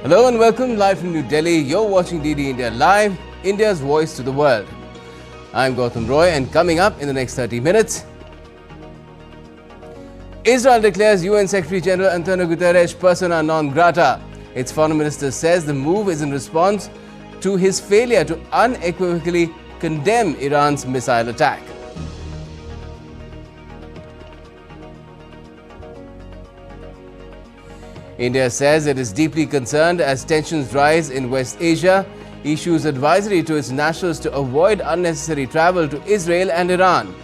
Hello and welcome live from New Delhi. You're watching DD India Live, India's voice to the world. I'm Gautam Roy, and coming up in the next 30 minutes, Israel declares UN Secretary-General Antonio Guterres persona non grata. Its foreign minister says the move is in response to his failure to unequivocally condemn Iran's missile attack. India says it is deeply concerned as tensions rise in West Asia, issues advisory to its nationals to avoid unnecessary travel to Israel and Iran.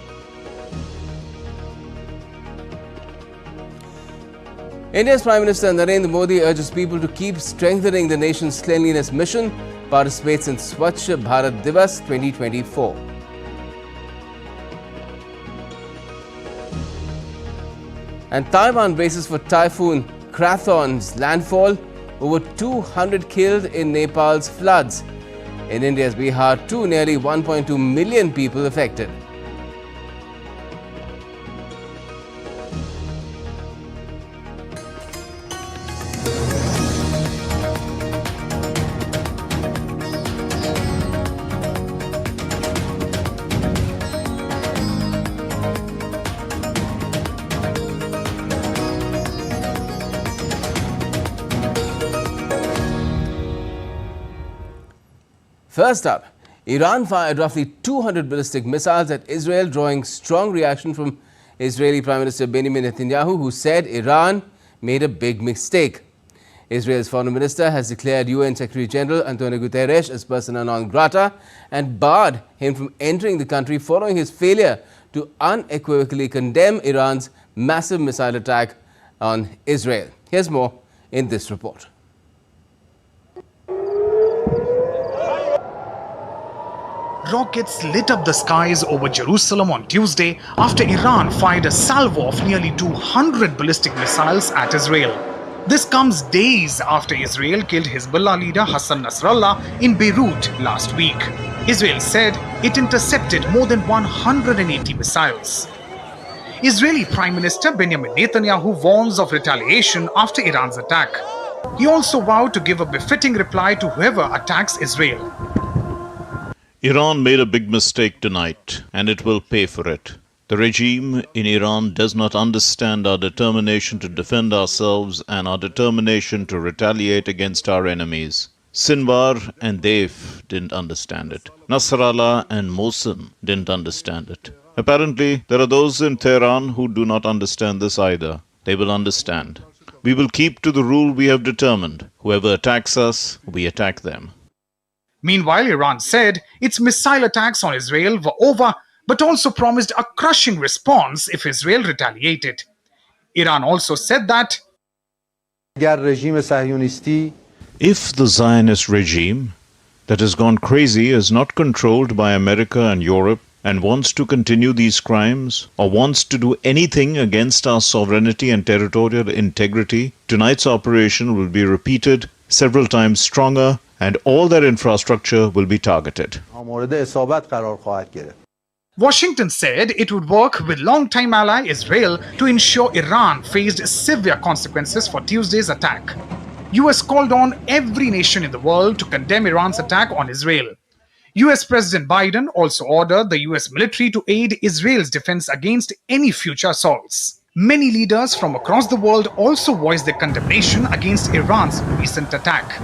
India's Prime Minister Narendra Modi urges people to keep strengthening the nation's cleanliness mission, participates in Swachh Bharat Divas 2024. And Taiwan braces for Typhoon Khanun's landfall, over 200 killed in Nepal's floods. In India's Bihar, too, nearly 1.2 million people affected. First up, Iran fired roughly 200 ballistic missiles at Israel, drawing strong reaction from Israeli Prime Minister Benjamin Netanyahu, who said Iran made a big mistake. Israel's foreign minister has declared UN Secretary-General Antonio Guterres as persona non grata and barred him from entering the country following his failure to unequivocally condemn Iran's massive missile attack on Israel. Here's more in this report. Rockets lit up the skies over Jerusalem on Tuesday after Iran fired a salvo of nearly 200 ballistic missiles at Israel. This comes days after Israel killed Hezbollah leader Hassan Nasrallah in Beirut last week. Israel said it intercepted more than 180 missiles. Israeli Prime Minister Benjamin Netanyahu warns of retaliation after Iran's attack. He also vowed to give a befitting reply to whoever attacks Israel. Iran made a big mistake tonight, and it will pay for it. The regime in Iran does not understand our determination to defend ourselves and our determination to retaliate against our enemies. Sinwar and Deif didn't understand it. Nasrallah and Mosul didn't understand it. Apparently, there are those in Tehran who do not understand this either. They will understand. We will keep to the rule we have determined. Whoever attacks us, we attack them. Meanwhile, Iran said its missile attacks on Israel were over, but also promised a crushing response if Israel retaliated. Iran also said that if the Zionist regime that has gone crazy is not controlled by America and Europe and wants to continue these crimes or wants to do anything against our sovereignty and territorial integrity, tonight's operation will be repeated several times stronger, and all their infrastructure will be targeted. Washington said it would work with longtime ally Israel to ensure Iran faced severe consequences for Tuesday's attack. US called on every nation in the world to condemn Iran's attack on Israel. US President Biden also ordered the US military to aid Israel's defense against any future assaults. Many leaders from across the world also voiced their condemnation against Iran's recent attack.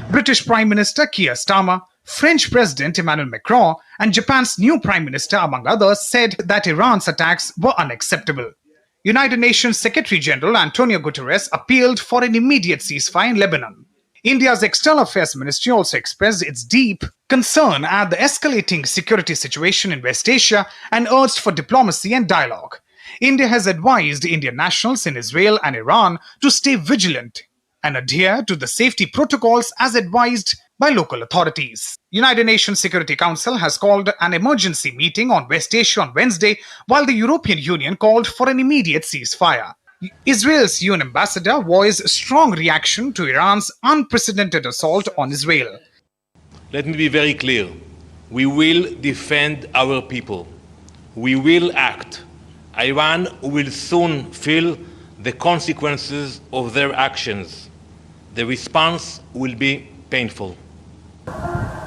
British Prime Minister Keir Starmer, French President Emmanuel Macron, and Japan's new Prime Minister, among others, said that Iran's attacks were unacceptable. United Nations Secretary-General Antonio Guterres appealed for an immediate ceasefire in Lebanon. India's External Affairs Ministry also expressed its deep concern at the escalating security situation in West Asia and urged for diplomacy and dialogue. India has advised Indian nationals in Israel and Iran to stay vigilant and adhere to the safety protocols as advised by local authorities. United Nations Security Council has called an emergency meeting on West Asia on Wednesday, while the European Union called for an immediate ceasefire. Israel's UN ambassador voiced a strong reaction to Iran's unprecedented assault on Israel. Let me be very clear. We will defend our people. We will act. Iran will soon feel the consequences of their actions. The response will be painful.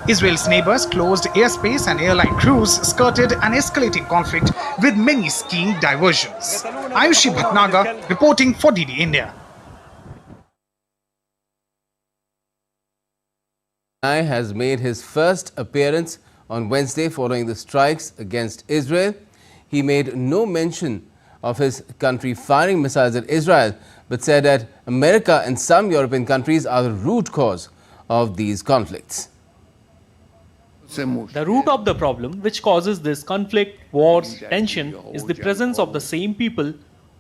Israel's neighbors closed airspace and airline crews skirted an escalating conflict with many skiing diversions. Ayushi Bhatnagar reporting for DD India. Has made his first appearance on Wednesday following the strikes against Israel. He made no mention of his country firing missiles at Israel, but said that America and some European countries are the root cause of these conflicts. The root of the problem which causes this conflict, wars, tension is the presence of the same people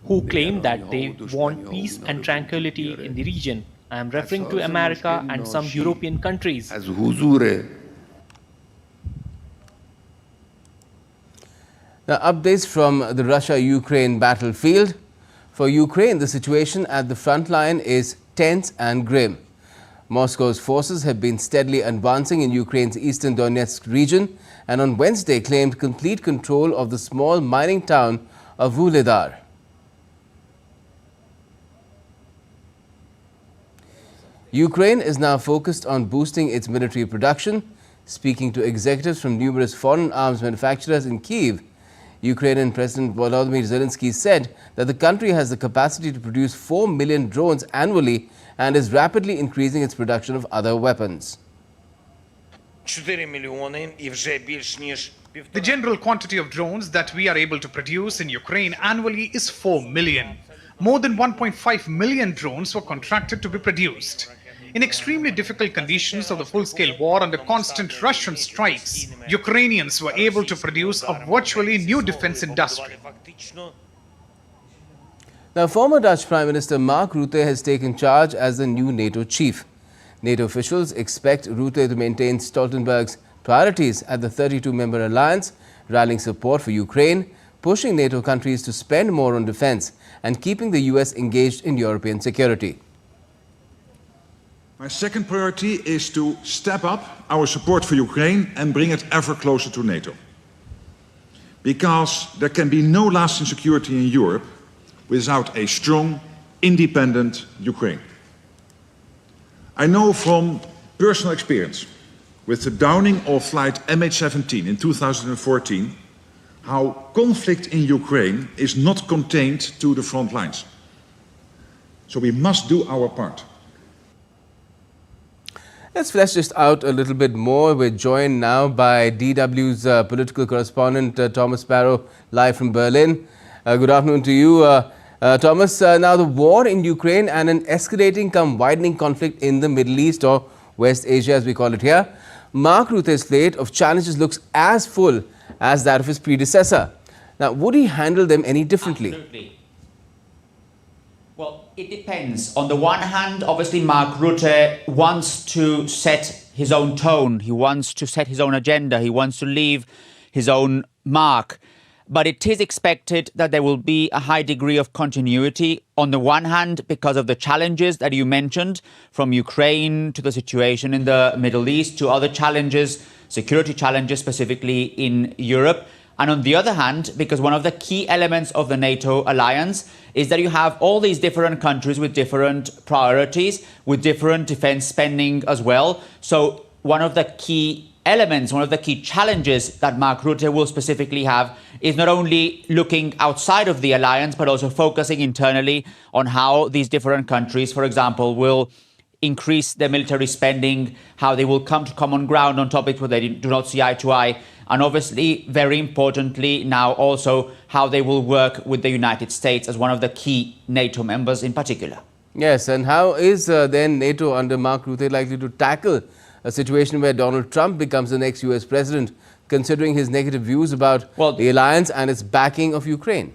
who claim that they want peace and tranquility in the region. I am referring to America and some European countries. Now, updates from the Russia-Ukraine battlefield. For Ukraine, the situation at the front line is tense and grim. Moscow's forces have been steadily advancing in Ukraine's eastern Donetsk region and on Wednesday claimed complete control of the small mining town of Vuhledar. Ukraine is now focused on boosting its military production. Speaking to executives from numerous foreign arms manufacturers in Kyiv, Ukrainian President Volodymyr Zelensky said that the country has the capacity to produce 4 million drones annually and is rapidly increasing its production of other weapons. The general quantity of drones that we are able to produce in Ukraine annually is 4 million. More than 1.5 million drones were contracted to be produced. In extremely difficult conditions of the full-scale war under constant Russian strikes, Ukrainians were able to produce a virtually new defense industry. Now, former Dutch Prime Minister Mark Rutte has taken charge as the new NATO chief. NATO officials expect Rutte to maintain Stoltenberg's priorities at the 32-member alliance, rallying support for Ukraine, pushing NATO countries to spend more on defense, and keeping the US engaged in European security. My second priority is to step up our support for Ukraine and bring it ever closer to NATO. Because there can be no lasting security in Europe without a strong, independent Ukraine. I know from personal experience, with the downing of flight MH17 in 2014, how conflict in Ukraine is not contained to the front lines. So we must do our part. Let's flesh this out a little bit more. We're joined now by DW's political correspondent Thomas Sparrow, live from Berlin. Good afternoon to you. Thomas, now the war in Ukraine and an escalating widening conflict in the Middle East, or West Asia as we call it here. Mark Rutte's slate of challenges looks as full as that of his predecessor. Now, would he handle them any differently? Absolutely. Well, it depends. On the one hand, obviously, Mark Rutte wants to set his own tone. He wants to set his own agenda. He wants to leave his own mark. But it is expected that there will be a high degree of continuity. On the one hand, because of the challenges that you mentioned, from Ukraine to the situation in the Middle East to other challenges, security challenges specifically in Europe. And on the other hand, because one of the key elements of the NATO alliance is that you have all these different countries with different priorities, with different defense spending as well. So one of the key elements, one of the key challenges that Mark Rutte will specifically have is not only looking outside of the alliance, but also focusing internally on how these different countries, for example, will increase their military spending, how they will come to common ground on topics where they do not see eye to eye, and obviously, very importantly now also, how they will work with the United States as one of the key NATO members in particular. Yes, and how is then NATO under Mark Rutte likely to tackle a situation where Donald Trump becomes the next US president, considering his negative views about the alliance and its backing of Ukraine?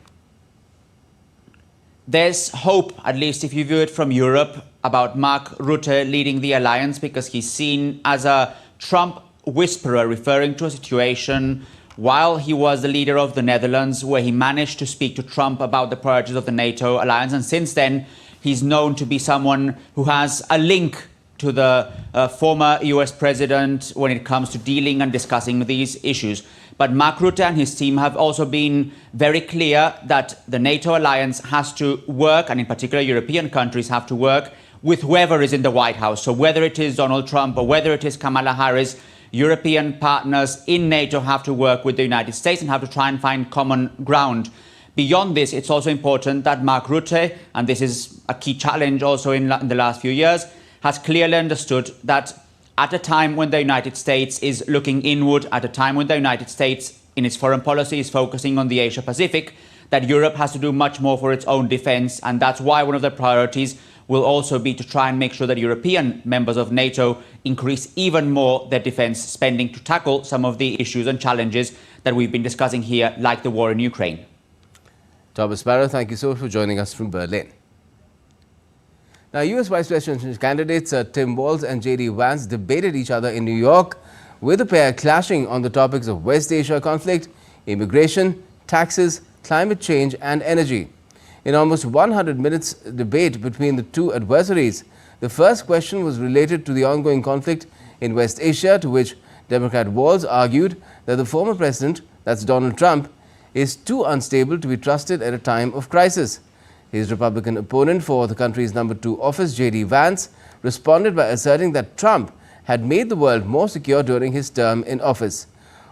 There's hope, at least if you view it from Europe, about Mark Rutte leading the alliance, because he's seen as a Trump whisperer, referring to a situation while he was the leader of the Netherlands, where he managed to speak to Trump about the priorities of the NATO alliance. And since then, he's known to be someone who has a link to the former US president when it comes to dealing and discussing these issues. But Mark Rutte and his team have also been very clear that the NATO alliance has to work, and in particular European countries have to work with whoever is in the White House. So whether it is Donald Trump or whether it is Kamala Harris, European partners in NATO have to work with the United States and have to try and find common ground. Beyond this, it's also important that Mark Rutte, and this is a key challenge also in the last few years, has clearly understood that at a time when the United States is looking inward, at a time when the United States in its foreign policy is focusing on the Asia-Pacific, that Europe has to do much more for its own defense. And that's why one of the priorities will also be to try and make sure that European members of NATO increase even more their defense spending to tackle some of the issues and challenges that we've been discussing here, like the war in Ukraine. Thomas Barrow, thank you so much for joining us from Berlin. Now, US Vice Presidential candidates Tim Walz and J.D. Vance debated each other in New York, with the pair clashing on the topics of West Asia conflict, immigration, taxes, climate change and energy. In almost 100 minutes debate between the two adversaries, the first question was related to the ongoing conflict in West Asia, to which Democrat Walz argued that the former president, that's Donald Trump, is too unstable to be trusted at a time of crisis. His Republican opponent for the country's #2 office, J.D. Vance, responded by asserting that Trump had made the world more secure during his term in office.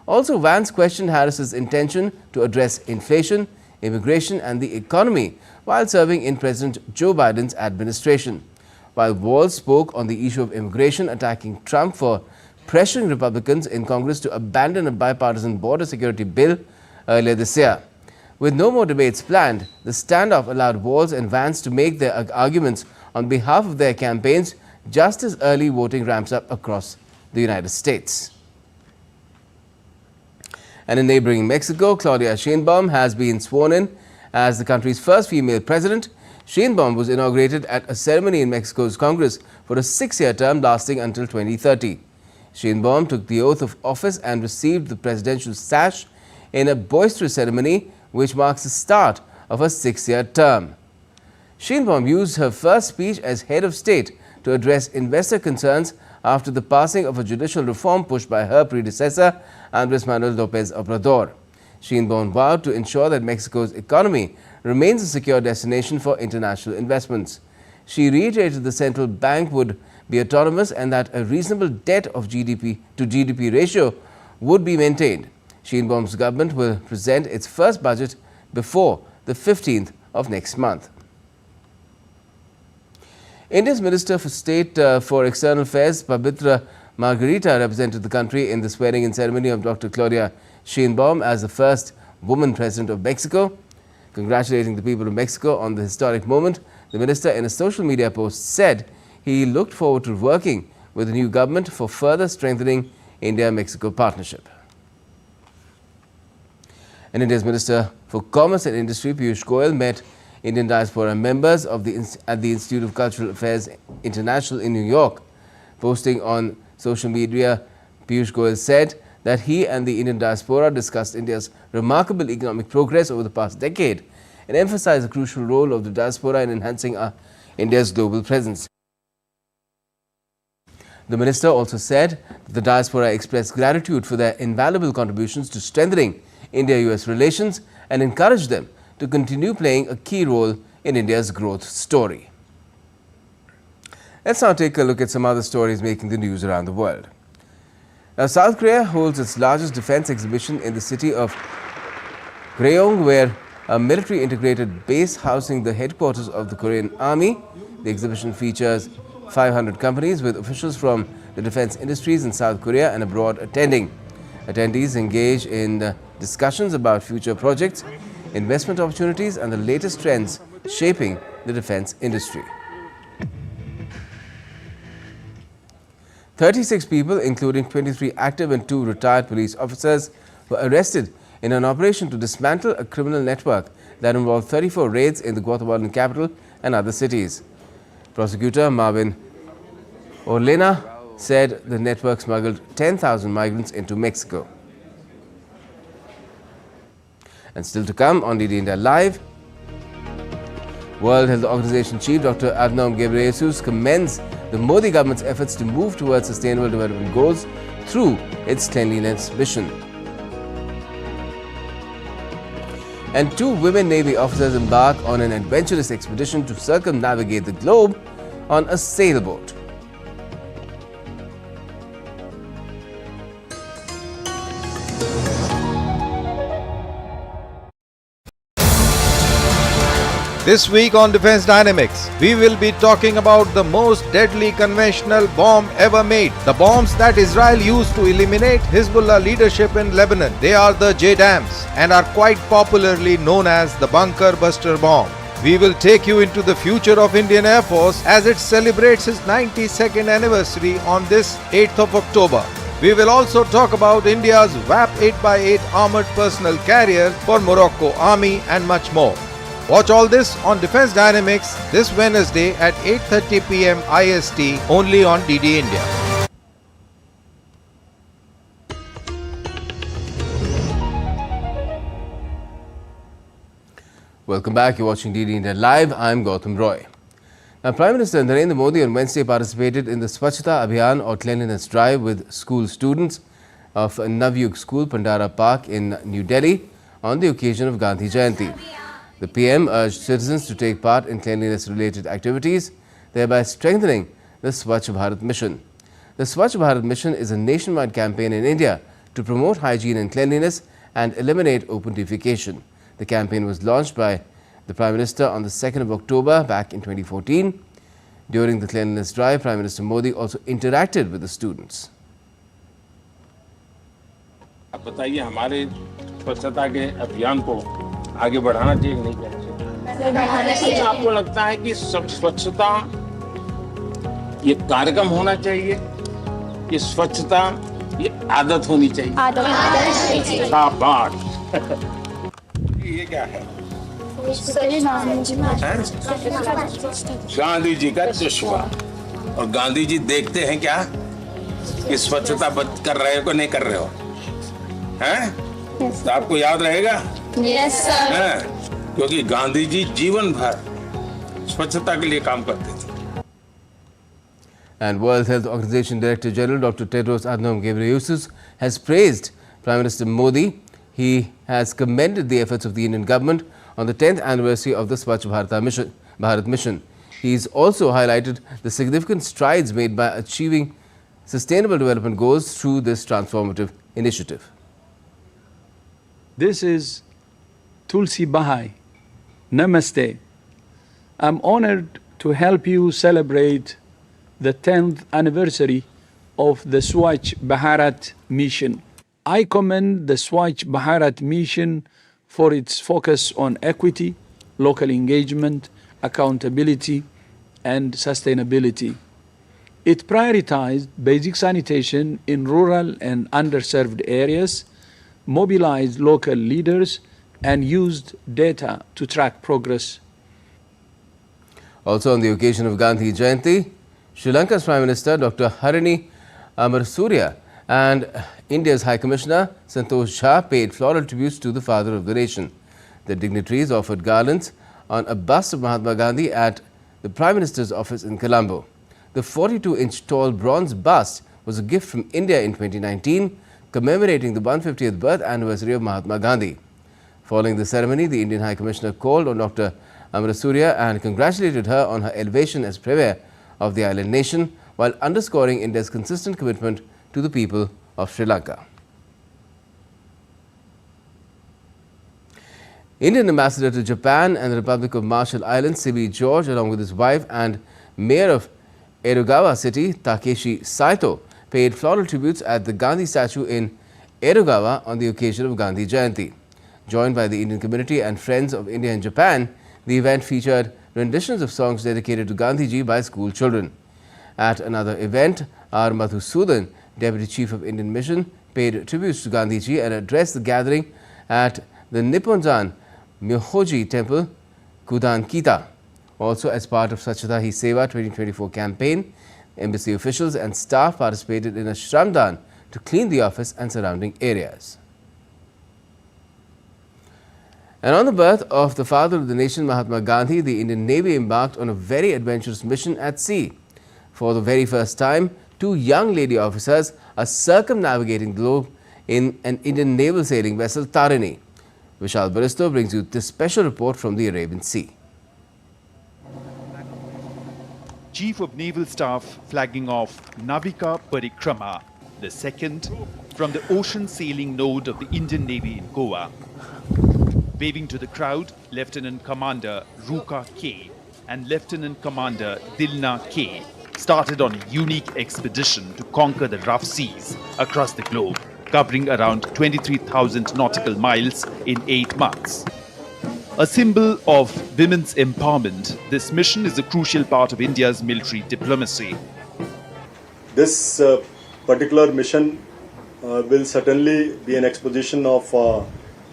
Also, Vance questioned Harris's intention to address inflation, immigration and the economy while serving in President Joe Biden's administration. While Walz spoke on the issue of immigration, attacking Trump for pressuring Republicans in Congress to abandon a bipartisan border security bill earlier this year. With no more debates planned, the standoff allowed Walz and Vance to make their arguments on behalf of their campaigns just as early voting ramps up across the United States. And in neighboring Mexico, Claudia Sheinbaum has been sworn in as the country's first female president. Sheinbaum was inaugurated at a ceremony in Mexico's Congress for a 6-year term lasting until 2030. Sheinbaum took the oath of office and received the presidential sash in a boisterous ceremony which marks the start of her 6-year term. Sheinbaum used her first speech as head of state to address investor concerns after the passing of a judicial reform pushed by her predecessor, Andrés Manuel López Obrador. Sheinbaum vowed to ensure that Mexico's economy remains a secure destination for international investments. She reiterated the central bank would be autonomous and that a reasonable debt of GDP to GDP ratio would be maintained. Sheinbaum's government will present its first budget before the 15th of next month. India's Minister for State for External Affairs, Pabitra Margarita, represented the country in the swearing-in ceremony of Dr. Claudia Sheinbaum as the first woman president of Mexico. Congratulating the people of Mexico on the historic moment, the minister in a social media post said he looked forward to working with the new government for further strengthening India-Mexico partnership. And India's Minister for Commerce and Industry, Piyush Goyal, met Indian diaspora members of at the Institute of Cultural Affairs International in New York. Posting on social media, Piyush Goyal said that he and the Indian diaspora discussed India's remarkable economic progress over the past decade and emphasized the crucial role of the diaspora in enhancing India's global presence. The minister also said that the diaspora expressed gratitude for their invaluable contributions to strengthening India-US relations and encouraged them to continue playing a key role in India's growth story. Let's now take a look at some other stories making the news around the world. Now, South Korea holds its largest defense exhibition in the city of Gyeong, where a military integrated base housing the headquarters of the Korean Army. The exhibition features 500 companies with officials from the defense industries in South Korea and abroad attending. Attendees engage in discussions about future projects, investment opportunities and the latest trends shaping the defense industry. 36 people, including 23 active and 2 retired police officers, were arrested in an operation to dismantle a criminal network that involved 34 raids in the Guatemalan capital and other cities. Prosecutor Marvin Orlena said the network smuggled 10,000 migrants into Mexico. And still to come on DD India Live, World Health Organization Chief Dr. Adhanom Ghebreyesus commends the Modi government's efforts to move towards sustainable development goals through its cleanliness mission. And 2 women Navy officers embark on an adventurous expedition to circumnavigate the globe on a sailboat. This week on Defense Dynamics, we will be talking about the most deadly conventional bomb ever made. The bombs that Israel used to eliminate Hezbollah leadership in Lebanon. They are the JDAMs and are quite popularly known as the bunker buster bomb. We will take you into the future of Indian Air Force as it celebrates its 92nd anniversary on this 8th of October. We will also talk about India's VAP 8x8 armored personnel carrier for Morocco Army and much more. Watch all this on Defense Dynamics this Wednesday at 8:30 PM IST only on DD India. Welcome back. You're watching DD India Live. I'm Gautam Roy. Now, Prime Minister Narendra Modi on Wednesday participated in the Swachhta Abhiyan or cleanliness drive with school students of Navyug School, Pandara Park in New Delhi on the occasion of Gandhi Jayanti. The PM urged citizens to take part in cleanliness-related activities, thereby strengthening the Swachh Bharat mission. The Swachh Bharat mission is a nationwide campaign in India to promote hygiene and cleanliness and eliminate open defecation. The campaign was launched by the Prime Minister on the 2nd of October back in 2014. During the cleanliness drive, Prime Minister Modi also interacted with the students. आप बताइए हमारे स्वच्छता के अभियान को आगे बढ़ाना चाहिए नहीं बढ़ाना चाहिए? आपको लगता है कि स्वच्छता ये कार्यक्रम होना चाहिए कि स्वच्छता ये आदत होनी चाहिए? शाबाश। ये क्या है? गांधी जी का चश्मा। और गांधी जी देखते हैं क्या कि स्वच्छता कर रहे हो कि नहीं कर रहे हो? हैं? तो आपको याद रहेगा? Yes, sir. क्योंकि गांधी जी जीवन भर स्वच्छता के लिए काम करते थे. And World Health Organization Director General Dr. Tedros Adhanom Ghebreyesus has praised Prime Minister Modi. He has commended the efforts of the Indian government on the 10th anniversary of the Swachh Bharat mission. He has also highlighted the significant strides made by achieving sustainable development goals through this transformative initiative. This is Tulsi Bahai. Namaste. I'm honored to help you celebrate the 10th anniversary of the Swachh Bharat mission. I commend the Swachh Bharat mission for its focus on equity, local engagement, accountability, and sustainability. It prioritized basic sanitation in rural and underserved areas, mobilized local leaders, and used data to track progress. Also on the occasion of Gandhi Jayanti, Sri Lanka's Prime Minister Dr. Harini Amarasuriya and India's High Commissioner Santosh Jha paid floral tributes to the father of the nation. The dignitaries offered garlands on a bust of Mahatma Gandhi at the Prime Minister's office in Colombo. The 42-inch tall bronze bust was a gift from India in 2019, commemorating the 150th birth anniversary of Mahatma Gandhi. Following the ceremony, the Indian High Commissioner called on Dr. Amarasuriya and congratulated her on her elevation as Premier of the island nation, while underscoring India's consistent commitment to the people of Sri Lanka. Indian Ambassador to Japan and the Republic of Marshall Islands, C.B. George, along with his wife and Mayor of Edogawa City, Takeshi Saito, paid floral tributes at the Gandhi statue in Edogawa on the occasion of Gandhi Jayanti. Joined by the Indian community and friends of India and Japan, the event featured renditions of songs dedicated to Gandhiji by school children. At another event, R. Madhusudan, Deputy Chief of Indian Mission, paid tributes to Gandhiji and addressed the gathering at the Nipponzan Myohoji Temple, Kudankita. Also, as part of Swachhta Hi Seva 2024 campaign, embassy officials and staff participated in a Shramdan to clean the office and surrounding areas. And on the birth of the father of the nation, Mahatma Gandhi, the Indian Navy embarked on a very adventurous mission at sea. For the very first time, 2 young lady officers are circumnavigating the globe in an Indian naval sailing vessel, Tarini. Vishal Baristo brings you this special report from the Arabian Sea. Chief of Naval Staff flagging off Navika Parikrama, the second from the ocean sailing node of the Indian Navy in Goa. Waving to the crowd, Lieutenant Commander Ruka K and Lieutenant Commander Dilna K started on a unique expedition to conquer the rough seas across the globe, covering around 23,000 nautical miles in 8 months. A symbol of women's empowerment, this mission is a crucial part of India's military diplomacy. This particular mission will certainly be an exposition of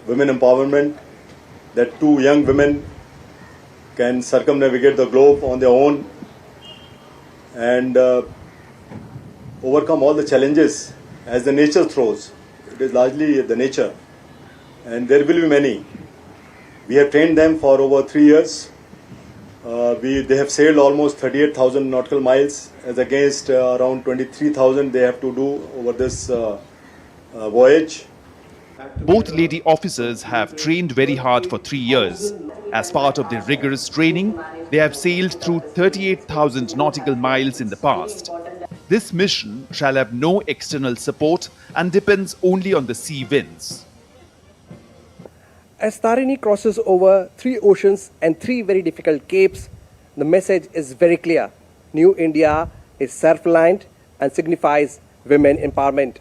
women empowerment, that 2 young women can circumnavigate the globe on their own and overcome all the challenges as the nature throws. It is largely the nature, and there will be many. We have trained them for over 3 years. They have sailed almost 38,000 nautical miles as against around 23,000 they have to do over this voyage. Both lady officers have trained very hard for 3 years. As part of their rigorous training, they have sailed through 38,000 nautical miles in the past. This mission shall have no external support and depends only on the sea winds. As Tarini crosses over 3 oceans and 3 very difficult capes, the message is very clear. New India is self-reliant and signifies women empowerment.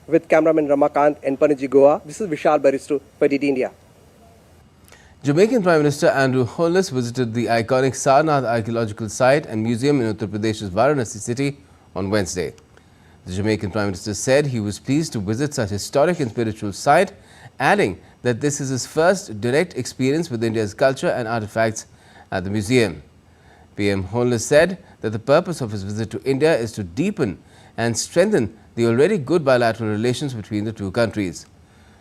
With cameraman Ramakant and Panaji Goa, this is Vishal Baristo for DD India. Jamaican Prime Minister Andrew Holness visited the iconic Sarnath Archaeological Site and Museum in Uttar Pradesh's Varanasi city on Wednesday. The Jamaican Prime Minister said he was pleased to visit such a historic and spiritual site, adding that this is his first direct experience with India's culture and artifacts at the museum. PM Holness said that the purpose of his visit to India is to deepen and strengthen the already good bilateral relations between the 2 countries.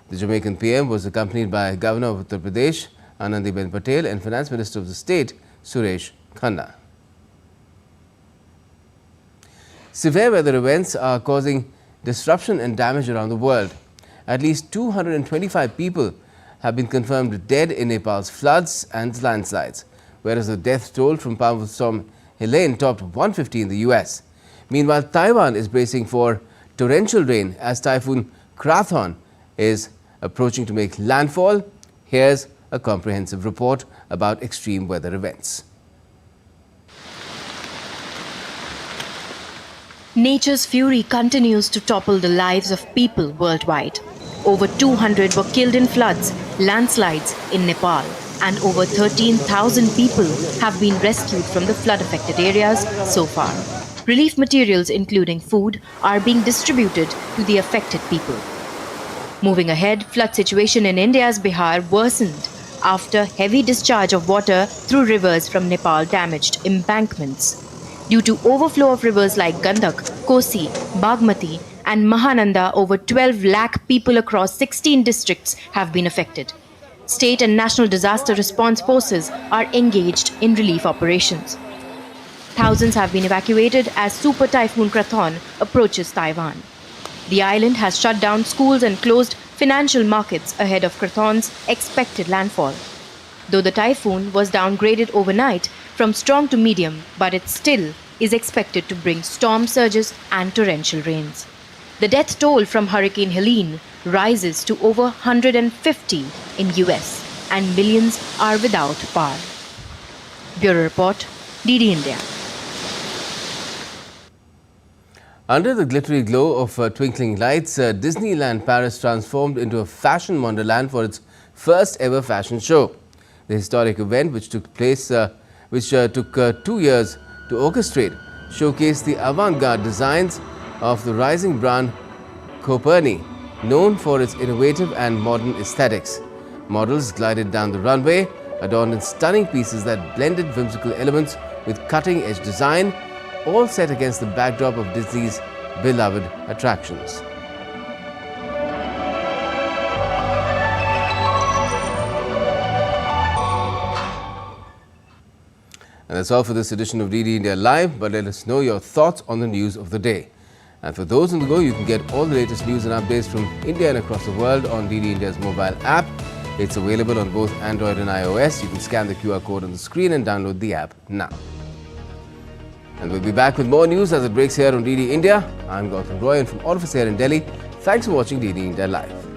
The Jamaican PM was accompanied by Governor of Uttar Pradesh, Anandiben Patel, and Finance Minister of the state, Suresh Khanna. Severe weather events are causing disruption and damage around the world. At least 225 people have been confirmed dead in Nepal's floods and landslides, whereas the death toll from powerful storm Helene topped 150 in the US. Meanwhile, Taiwan is bracing for torrential rain as Typhoon Khanun is approaching to make landfall. Here's a comprehensive report about extreme weather events. Nature's fury continues to topple the lives of people worldwide. Over 200 were killed in floods, landslides in Nepal, and over 13,000 people have been rescued from the flood-affected areas so far. Relief materials, including food, are being distributed to the affected people. Moving ahead, flood situation in India's Bihar worsened after heavy discharge of water through rivers from Nepal damaged embankments. Due to overflow of rivers like Gandak, Kosi, Bagmati and Mahananda, over 12 lakh people across 16 districts have been affected. State and national disaster response forces are engaged in relief operations. Thousands have been evacuated as Super Typhoon Khanun approaches Taiwan. The island has shut down schools and closed financial markets ahead of Khanun's expected landfall. Though the typhoon was downgraded overnight from strong to medium, but it still is expected to bring storm surges and torrential rains. The death toll from Hurricane Helene rises to over 150 in US, and millions are without power. Bureau Report, DD India. Under the glittery glow of twinkling lights, Disneyland Paris transformed into a fashion wonderland for its first ever fashion show. The historic event, which took 2 years to orchestrate, showcased the avant-garde designs of the rising brand Coperni, known for its innovative and modern aesthetics. Models glided down the runway, adorned in stunning pieces that blended whimsical elements with cutting-edge design, all set against the backdrop of Disney's beloved attractions. That's all for this edition of DD India Live, but let us know your thoughts on the news of the day. And for those on the go, you can get all the latest news and updates from India and across the world on DD India's mobile app. It's available on both Android and iOS. You can scan the QR code on the screen and download the app now. And we'll be back with more news as it breaks here on DD India. I'm Gautam Roy, and from all of us here in Delhi, thanks for watching DD India Live.